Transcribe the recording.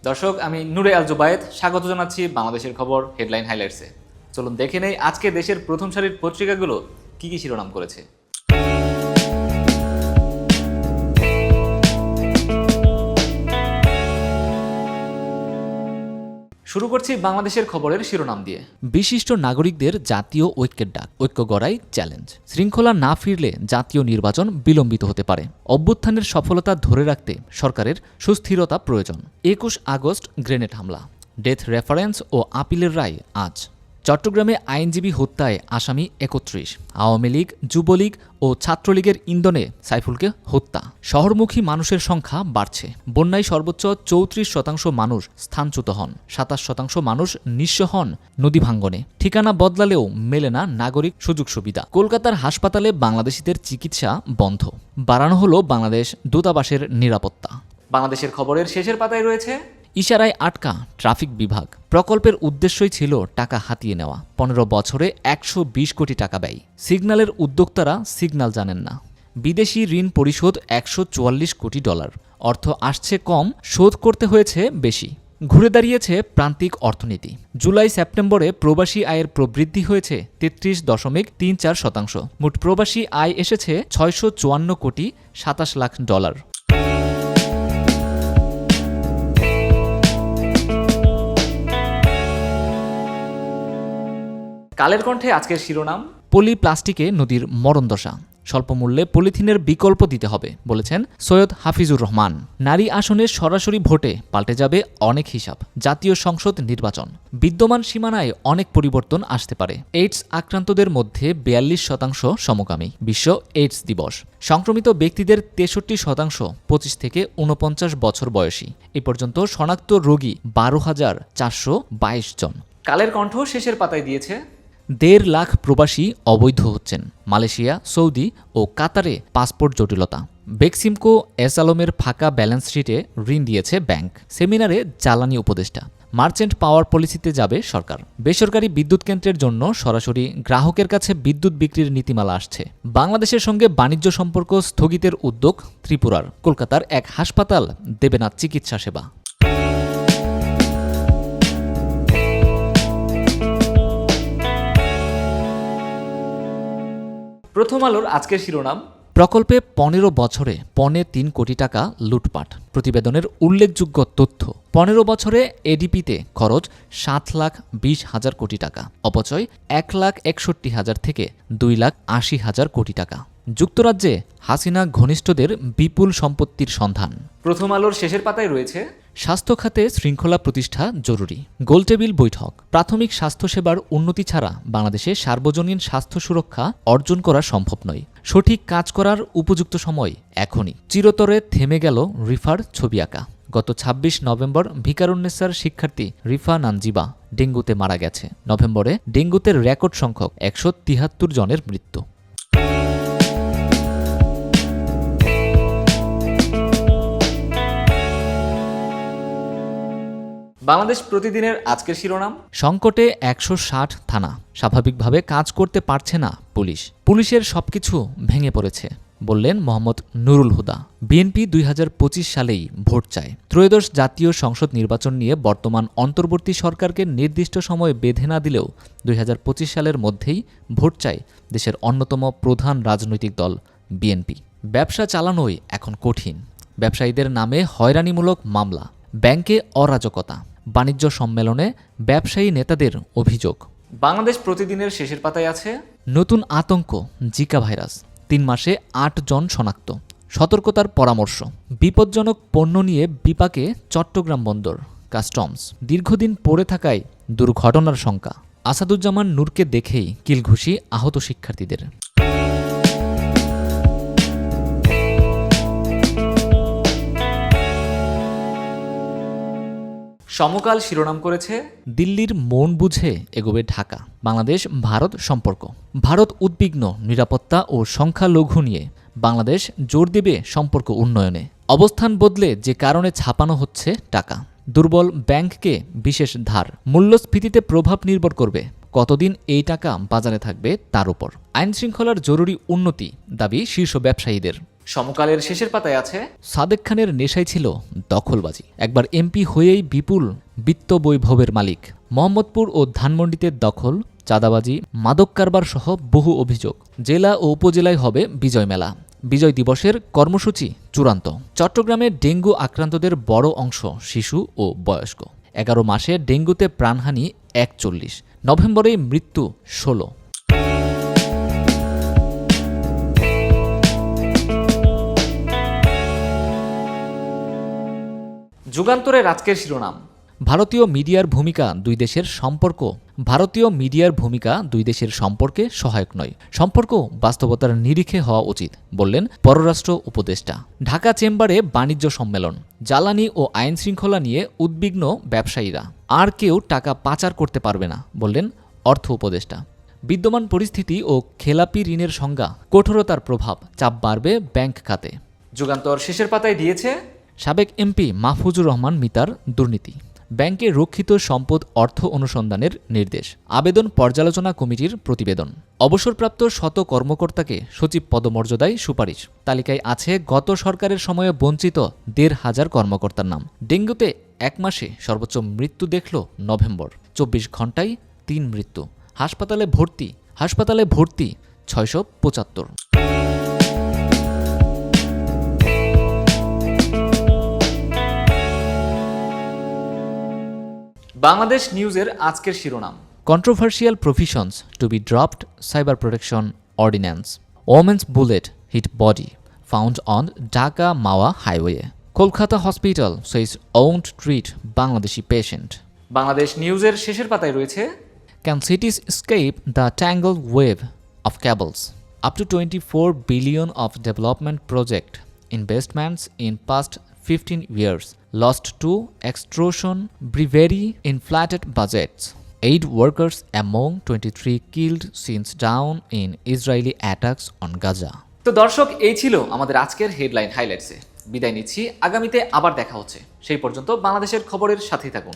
দর্শক, আমি নূরে আল জুবায়েদ, স্বাগত জানাচ্ছি বাংলাদেশের খবর হেডলাইন হাইলাইটসে। চলুন দেখে নেই আজকে দেশের প্রথম সারির পত্রিকাগুলো কি কি শিরোনাম করেছে। শুরু করছি বাংলাদেশের খবরের শিরোনাম দিয়ে। বিশিষ্ট নাগরিকদের জাতীয় ঐক্যের ডাক, ঐক্য গড়াই চ্যালেঞ্জ। শৃঙ্খলা না ফিরলে জাতীয় নির্বাচন বিলম্বিত হতে পারে। অভ্যুত্থানের সফলতা ধরে রাখতে সরকারের সুস্থিরতা প্রয়োজন। ২১ আগস্ট গ্রেনেড হামলা, ডেথ রেফারেন্স ও আপিলের রায় আজ। চট্টগ্রামে আইনজীবী হত্যায় আসামি ৩১। আওয়ামী লীগ, যুবলীগ ও ছাত্রলীগের ইন্ধনে সাইফুলকে হত্যা। শহরমুখী মানুষের সংখ্যা বাড়ছে। বন্যায় সর্বোচ্চ ৩৪% মানুষ স্থানচ্যুত হন, ২৭% মানুষ নিঃস্ব হন নদী ভাঙ্গনে। ঠিকানা বদলালেও মেলে না নাগরিক সুযোগ সুবিধা। কলকাতার হাসপাতালে বাংলাদেশিদের চিকিৎসা বন্ধ। বাড়ানো হলো বাংলাদেশ দূতাবাসের নিরাপত্তা। বাংলাদেশের খবরের শেষের পাতায় রয়েছে ইশারায় আটকা ট্রাফিক বিভাগ। প্রকল্পের উদ্দেশ্যই ছিল টাকা হাতিয়ে নেওয়া। ১৫ বছরে ১২০ কোটি টাকা ব্যয়। সিগন্যালের উদ্যোক্তারা সিগন্যাল জানেন না। বিদেশি ঋণ পরিশোধ $১৪৪ কোটি। অর্থ আসছে কম, শোধ করতে হয়েছে বেশি। ঘুরে দাঁড়িয়েছে প্রান্তিক অর্থনীতি। জুলাই সেপ্টেম্বরে প্রবাসী আয়ের প্রবৃদ্ধি হয়েছে ৩৩.৩৪%। মোট প্রবাসী আয় এসেছে $৬৫৪ কোটি ২৭ লাখ। কালের কণ্ঠে আজকের শিরোনাম, পলি প্লাস্টিকে নদীর মরণদশা। স্বল্প মূল্যে পলিথিনের বিকল্প দিতে হবে বলেছেন সৈয়দ হাফিজুর রহমান। নারী আসনে সরাসরি ভোটে পাল্টে যাবে অনেক হিসাব। জাতীয় সংসদ নির্বাচন। বিদ্যমান সীমানায় অনেক পরিবর্তন আসতে পারে। এইডস আক্রান্তদের মধ্যে ৪২% সমকামী। বিশ্ব এইডস দিবস। সংক্রমিত ব্যক্তিদের ৬৩% ২৫ থেকে ৪৯ বছর বয়সী। এ পর্যন্ত শনাক্ত রোগী ১২,৪২২ জন। কালের কণ্ঠ শেষের পাতায় দিয়েছে ১.৫ লাখ প্রবাসী অবৈধ হচ্ছেন। মালয়েশিয়া, সৌদি ও কাতারে পাসপোর্ট জটিলতা। বেক্সিমকো এস আলমের ফাঁকা ব্যালেন্স শিটে ঋণ দিয়েছে ব্যাংক। সেমিনারে জ্বালানি উপদেষ্টা। মার্চেন্ট পাওয়ার পলিসিতে যাবে সরকার। বেসরকারি বিদ্যুৎ কেন্দ্রের জন্য সরাসরি গ্রাহকের কাছে বিদ্যুৎ বিক্রির নীতিমালা আসছে। বাংলাদেশের সঙ্গে বাণিজ্য সম্পর্ক স্থগিতের উদ্যোগ ত্রিপুরার। কলকাতার এক হাসপাতাল দেবে না চিকিৎসা সেবা। প্রথম আলোর আজকের শিরোনাম, প্রকল্পে ১৫ বছরে ৩.৫ কোটি টাকা লুটপাট। প্রতিবেদনের উল্লেখযোগ্য তথ্য, ১৫ বছরে এডিপিতে খরচ ৭,২০,০০০ কোটি টাকা, অপচয় ১,৬১,০০০ থেকে ২,৮০,০০০ কোটি টাকা। যুক্তরাজ্যে হাসিনা ঘনিষ্ঠদের বিপুল সম্পত্তির সন্ধান। প্রথম আলোর শেষের পাতায় রয়েছে স্বাস্থ্য খাতে শৃঙ্খলা প্রতিষ্ঠা জরুরি। গোলটেবিল বৈঠক। প্রাথমিক স্বাস্থ্যসেবার উন্নতি ছাড়া বাংলাদেশে সার্বজনীন স্বাস্থ্য সুরক্ষা অর্জন করা সম্ভব নয়। সঠিক কাজ করার উপযুক্ত সময় এখনই। চিরতরে থেমে গেল রিফার ছবি আঁকা। গত ২৬ নভেম্বর ভিকারুন্নেসার শিক্ষার্থী রিফা নানজিবা ডেঙ্গুতে মারা গেছে। নভেম্বরে ডেঙ্গুতে রেকর্ড সংখ্যক ১৭৩ জনের মৃত্যু। বাংলাদেশ প্রতিদিনের আজকের শিরোনাম, সংকটে ১৬০ থানা। স্বাভাবিকভাবে কাজ করতে পারছে না পুলিশ। পুলিশের সবকিছু ভেঙে পড়েছে বললেন মোহাম্মদ নুরুল হুদা। বিএনপি ২০২৫ সালেই ভোট চায়। ত্রয়োদশ জাতীয় সংসদ নির্বাচন নিয়ে বর্তমান অন্তর্বর্তী সরকারকে নির্দিষ্ট সময় বেঁধে না দিলেও ২০২৫ সালের মধ্যেই ভোট চায় দেশের অন্যতম প্রধান রাজনৈতিক দল বিএনপি। ব্যবসা চালানোই এখন কঠিন। ব্যবসায়ীদের নামে হয়রানিমূলক মামলা, ব্যাংকে অরাজকতা, বাণিজ্য সম্মেলনে ব্যবসায়ী নেতাদের অভিযোগ। বাংলাদেশ প্রতিদিনের শেষের পাতায় আছে নতুন আতঙ্ক জিকা ভাইরাস। ৩ মাসে ৮ জন শনাক্ত। সতর্কতার পরামর্শ। বিপজ্জনক পণ্য নিয়ে বিপাকে চট্টগ্রাম বন্দর কাস্টমস। দীর্ঘদিন পড়ে থাকায় দুর্ঘটনার শঙ্কা। আসাদুজ্জামান নূরকে দেখেই কিলঘুষি আহত শিক্ষার্থীদের। সমকাল শিরোনাম করেছে দিল্লির মন বুঝে এগোবে ঢাকা। বাংলাদেশ ভারত সম্পর্ক। ভারত উদ্বিগ্ন নিরাপত্তা ও সংখ্যালঘু নিয়ে। বাংলাদেশ জোর দেবে সম্পর্ক উন্নয়নে। অবস্থান বদলে যে কারণে ছাপানো হচ্ছে টাকা। দুর্বল ব্যাংককে বিশেষ ধার। মূল্যস্ফীতিতে প্রভাব নির্ভর করবে কতদিন এই টাকা বাজারে থাকবে তার উপর। আইনশৃঙ্খলার জরুরি উন্নতি দাবি শীর্ষ ব্যবসায়ীদের। সমকালের শেষের পাতায় আছে সাদেক খানের নেশায় ছিল দখলবাজি, একবার এমপি হয়েই বিপুল বিত্ত বৈভবের মালিক। মোহাম্মদপুর ও ধানমন্ডিতে দখল, চাঁদাবাজি, মাদক কারবার সহ বহু অভিযোগ। জেলা ও উপজেলায় হবে বিজয় মেলা। বিজয় দিবসের কর্মসূচি চূড়ান্ত। চট্টগ্রামে ডেঙ্গু আক্রান্তদের বড় অংশ শিশু ও বয়স্ক। 11 মাসে ডেঙ্গুতে প্রাণহানি 41, নভেম্বরে মৃত্যু 16। যুগান্তরের আজকের শিরোনাম, ভারতীয় মিডিয়ার ভূমিকা দুই দেশের সম্পর্কে সহায়ক নয়, সম্পর্ক বাস্তবতার নিরিখে হওয়া উচিত, বললেন পররাষ্ট্র উপদেষ্টা। ঢাকা চেম্বারে বাণিজ্য সম্মেলন, জ্বালানি ও আইন শৃঙ্খলা নিয়ে উদ্বিগ্ন ব্যবসায়ীরা। আর কেউ টাকা পাচার করতে পারবে না, বললেন অর্থ উপদেষ্টা। বিদ্যমান পরিস্থিতি ও খেলাপি ঋণের সংজ্ঞা, কঠোরতার প্রভাব, চাপ বাড়বে ব্যাংক খাতে। যুগান্তর শেষের পাতায় দিয়েছে সাবেক এমপি মাহফুজুর রহমান মিতার দুর্নীতি, ব্যাংকে রক্ষিত সম্পদ অর্থ অনুসন্ধানের নির্দেশ, আবেদন পর্যালোচনা কমিটির প্রতিবেদন। অবসরপ্রাপ্ত শত কর্মকর্তাকে সচিব পদমর্যাদায় সুপারিশ। তালিকায় আছে গত সরকারের সময়ে বঞ্চিত 1,500 কর্মকর্তার নাম। ডেঙ্গুতে 1 মাসে সর্বোচ্চ মৃত্যু দেখল নভেম্বর, 24 ঘণ্টায় 3 মৃত্যু। হাসপাতালে ভর্তি 675। বাংলাদেশ নিউজের আজকের শিরোনাম, controversial provisions to be dropped, cyber protection ordinance, women's bullet hit body found on Dhaka Mawa highway, Kolkata hospital says won't treat Bangladeshi patient. Bangladesh নিউজের শেষের পাতায় রয়েছে can cities escape the tangled web of cables, up to 24 billion of development project investments in past 15 years lost to extortion, bravery, inflated budgets. 8 workers among 23 killed since down in Israeli attacks on Gaza. তো দর্শক, এই ছিল আমাদের আজকের headline হাইলাইটসে। বিদায় নিচ্ছি, আগামীতে আবার দেখা হচ্ছে। সেই পর্যন্ত বাংলাদেশের খবরের সাথেই থাকুন।